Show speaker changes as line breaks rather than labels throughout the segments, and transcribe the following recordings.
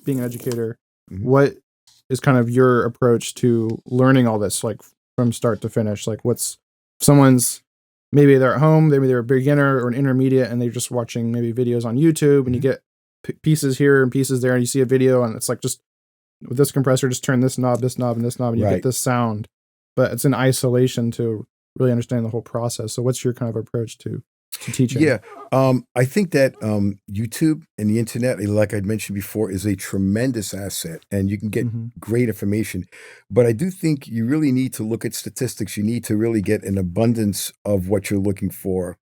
being an educator,
Mm-hmm.
what is kind of your approach to learning all this, like from start to finish? Like what's someone's, maybe they're at home, maybe they're a beginner or an intermediate, and they're just watching maybe videos on YouTube, and you get pieces here and pieces there, and you see a video, and it's like, just with this compressor, just turn this knob, and this knob, and you get this sound. But it's in isolation to really understand the whole process. So what's your kind of approach to teaching?
Yeah. I think that YouTube and the internet, like I'd mentioned before, is a tremendous asset, and you can get great information. But I do think you really need to look at statistics. You need to really get an abundance of what you're looking for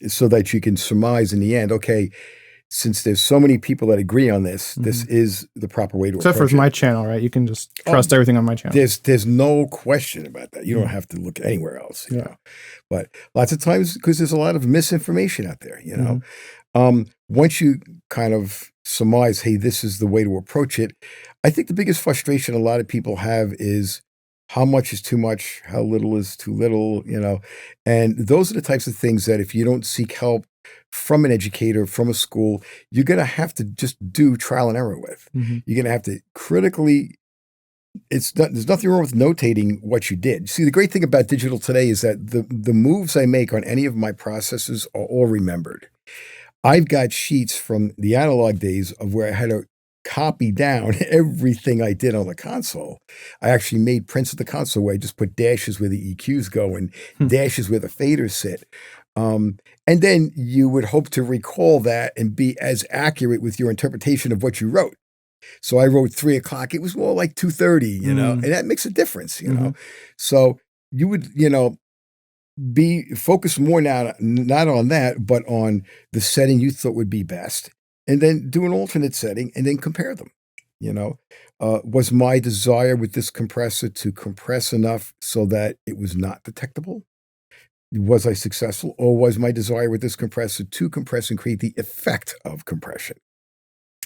so that you can surmise in the end, okay, since there's so many people that agree on this, this is the proper way to
Except
approach
for
it.
my channel, right? You can just trust everything on my channel.
There's no question about that. You don't have to look anywhere else, you know. But lots of times, because there's a lot of misinformation out there, you know. Once you kind of surmise, hey, this is the way to approach it, I think the biggest frustration a lot of people have is how much is too much, how little is too little, you know. And those are the types of things that if you don't seek help from an educator, from a school, you're going to have to just do trial and error with. You're going to have to critically, there's nothing wrong with notating what you did. See, the great thing about digital today is that the moves I make on any of my processes are all remembered. I've got sheets from the analog days of where I had to copy down everything I did on the console. I actually made prints of the console where I just put dashes where the EQs go and dashes where the faders sit. And then you would hope to recall that and be as accurate with your interpretation of what you wrote. So I wrote 3 o'clock. It was more like 2:30, you know, and that makes a difference, you know. So you would, you know, be focused more now, not on that, but on the setting you thought would be best, and then do an alternate setting and then compare them. You know, was my desire with this compressor to compress enough so that it was not detectable? Was I successful, or was my desire with this compressor to compress and create the effect of compression?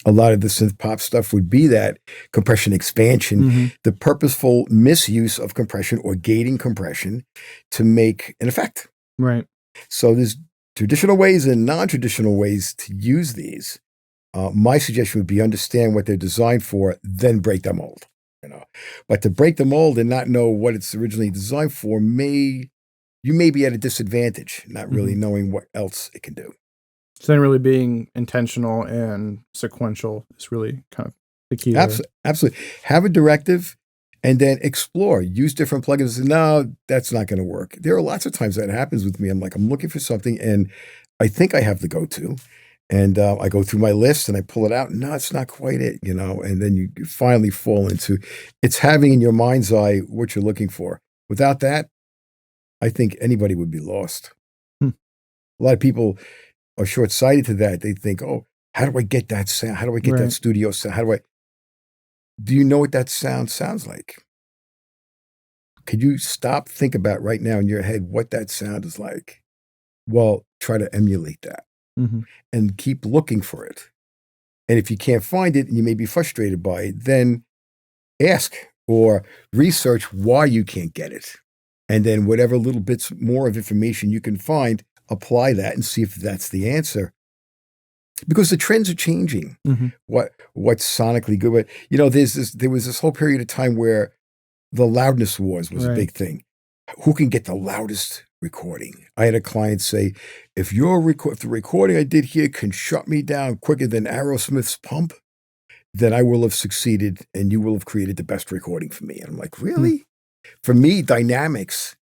A lot of the synth pop stuff would be that compression expansion, the purposeful misuse of compression or gating compression to make an effect.
Right.
So there's traditional ways and non-traditional ways to use these. My suggestion would be understand what they're designed for, then break the mold. You know, but to break the mold and not know what it's originally designed for you may be at a disadvantage, not really knowing what else it can do.
So then really being intentional and sequential is really kind of the key.
Absolutely. Have a directive and then explore. Use different plugins. No, that's not going to work. There are lots of times that happens with me. I'm looking for something and I think I have the go-to. And I go through my list and I pull it out. No, it's not quite it, you know. And then you finally fall into it's having in your mind's eye what you're looking for. Without that, I think anybody would be lost. A lot of people are short-sighted to that. They think, oh, how do I get that sound? How do I get that studio sound? Do you know what that sound sounds like? Could you think about right now in your head what that sound is like? Well, try to emulate that and keep looking for it. And if you can't find it and you may be frustrated by it, then ask or research why you can't get it. And then whatever little bits more of information you can find, apply that and see if that's the answer. Because the trends are changing. What's sonically good. But, you know, there was this whole period of time where the loudness wars was a big thing. Who can get the loudest recording? I had a client say, if the recording I did here can shut me down quicker than Aerosmith's Pump, then I will have succeeded and you will have created the best recording for me. And I'm like, really? For me, dynamics,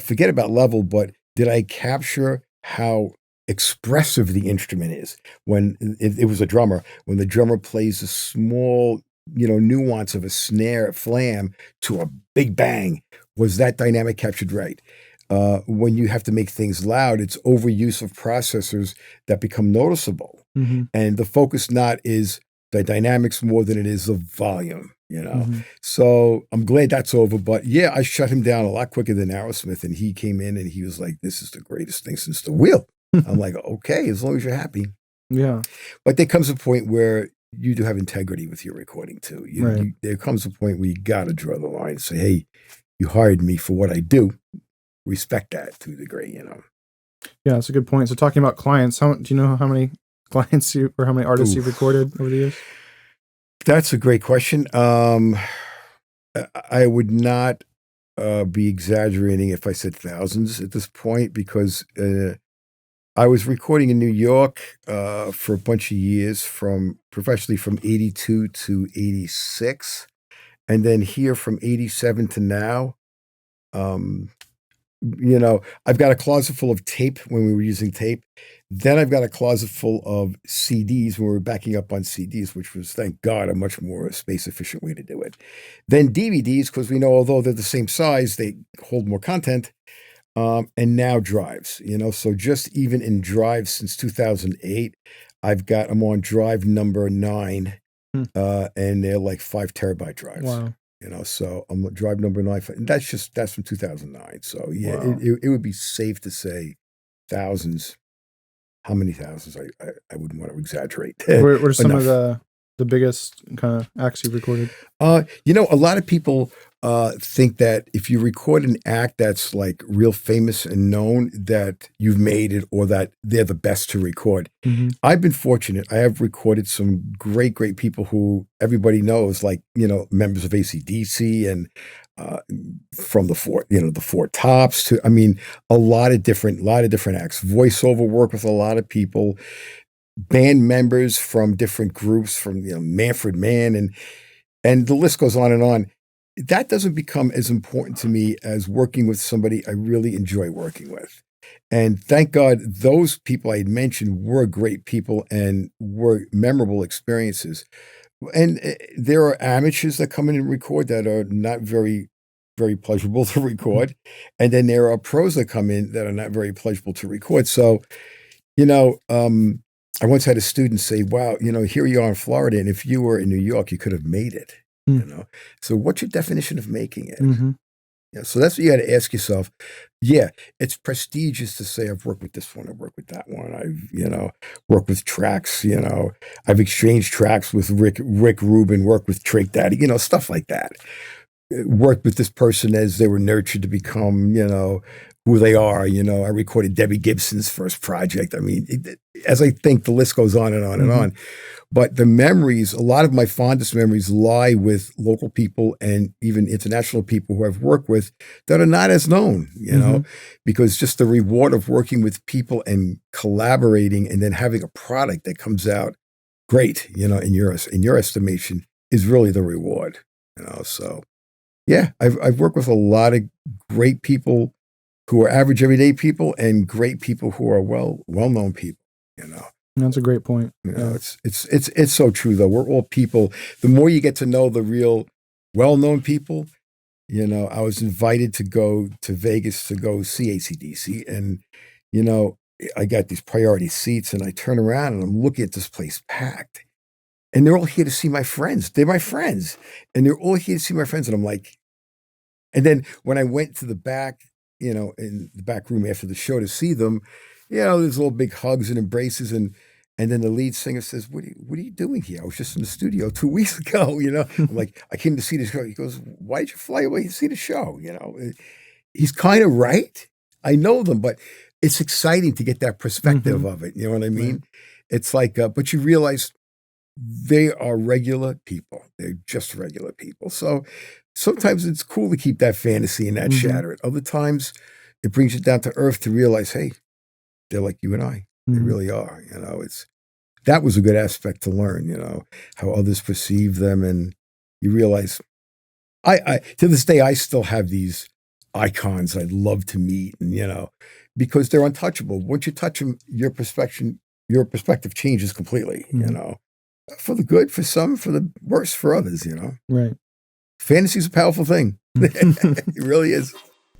forget about level, but did I capture how expressive the instrument is? When it was a drummer, when the drummer plays a small, you know, nuance of a snare flam to a big bang, was that dynamic captured right? When you have to make things loud, it's overuse of processors that become noticeable. And the focus not is the dynamics more than it is the volume, you know? So I'm glad that's over. But yeah, I shut him down a lot quicker than Aerosmith. And he came in and he was like, this is the greatest thing since the wheel. I'm like, okay, as long as you're happy.
Yeah.
But there comes a point where you do have integrity with your recording too. There comes a point where you got to draw the line and say, hey, you hired me for what I do. Respect that to a degree, you know?
Yeah, that's a good point. So talking about clients, do you know how many clients or how many artists you've recorded over the years?
That's a great question. I would not be exaggerating if I said thousands at this point because I was recording in New York for a bunch of years, from professionally from '82 to '86, and then here from '87 to now. Um, I've got a closet full of tape when we were using tape. Then I've got a closet full of CDs when we were backing up on CDs, which was, thank God, a much more space efficient way to do it. Then DVDs, because we know although they're the same size, they hold more content. And now drives. So just even in drives since 2008, I'm on drive number 9,
Hmm.
and they're like 5 terabyte drives.
Wow.
So I'm on drive number 9, and that's from 2009. So yeah,
Wow.
it would be safe to say thousands. How many thousands? I wouldn't want to exaggerate.
What are some of
Enough.
the biggest kind of acts you've recorded?
A lot of people think that if you record an act that's like real famous and known, that you've made it or that they're the best to record.
Mm-hmm.
I've been fortunate. I have recorded some great, great people who everybody knows, like, members of AC/DC and from the Four Tops to, I mean, a lot of different acts, voiceover work with a lot of people, band members from different groups, from Manfred Mann, and the list goes on and on. That doesn't become as important to me as working with somebody I really enjoy working with. And thank God those people I had mentioned were great people and were memorable experiences. And there are amateurs that come in and record that are not very, very pleasurable to record. And then there are pros that come in that are not very pleasurable to record. So, I once had a student say, wow, here you are in Florida, and if you were in New York, you could have made it. So what's your definition of making it?
Mm-hmm.
Yeah, so that's what you got to ask yourself. Yeah, it's prestigious to say I've worked with this one, I've worked with that one, I've worked with tracks, I've exchanged tracks with Rick Rubin, worked with Trick Daddy, stuff like that. Worked with this person as they were nurtured to become, who they are. I recorded Debbie Gibson's first project. I mean, as I think, the list goes on and on and on. But the memories, a lot of my fondest memories lie with local people and even international people who I've worked with that are not as known, because just the reward of working with people and collaborating and then having a product that comes out great, in your estimation, is really the reward, So yeah, I've worked with a lot of great people who are average everyday people and great people who are well-known people,
That's a great point. Yeah.
It's so true though. We're all people. The more you get to know the real well-known people, I was invited to go to Vegas to go see AC/DC, and I got these priority seats, and I turn around and I'm looking at this place packed, and they're all here to see my friends. They're my friends, and they're all here to see my friends, and I'm like, and then when I went to the back, in the back room after the show to see them, there's little big hugs and embraces, and then the lead singer says, "What are you doing here? I was just in the studio 2 weeks ago." I'm like, "I came to see the show." He goes, "Why did you fly away to see the show?" He's kind of right. I know them, but it's exciting to get that perspective of it. You know what I mean? Right. It's like, but you realize they are regular people. They're just regular people. So sometimes it's cool to keep that fantasy and that shatter it. Other times it brings you down to earth to realize, hey, they're like you and I. They really are. That was a good aspect to learn, how others perceive them. And you realize, I to this day, I still have these icons I'd love to meet, and, because they're untouchable. Once you touch them, your perspective changes completely, for the good, for some, for the worse, for others,
Right.
Fantasy's a powerful thing. It really is.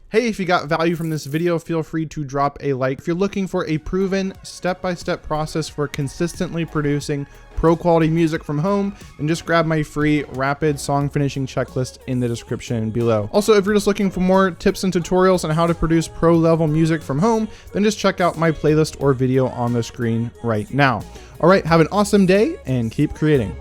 Hey, if you got value from this video, feel free to drop a like. If you're looking for a proven step-by-step process for consistently producing pro quality music from home, then just grab my free rapid song finishing checklist in the description below. Also, if you're just looking for more tips and tutorials on how to produce pro level music from home, then just check out my playlist or video on the screen right now. All right, have an awesome day and keep creating.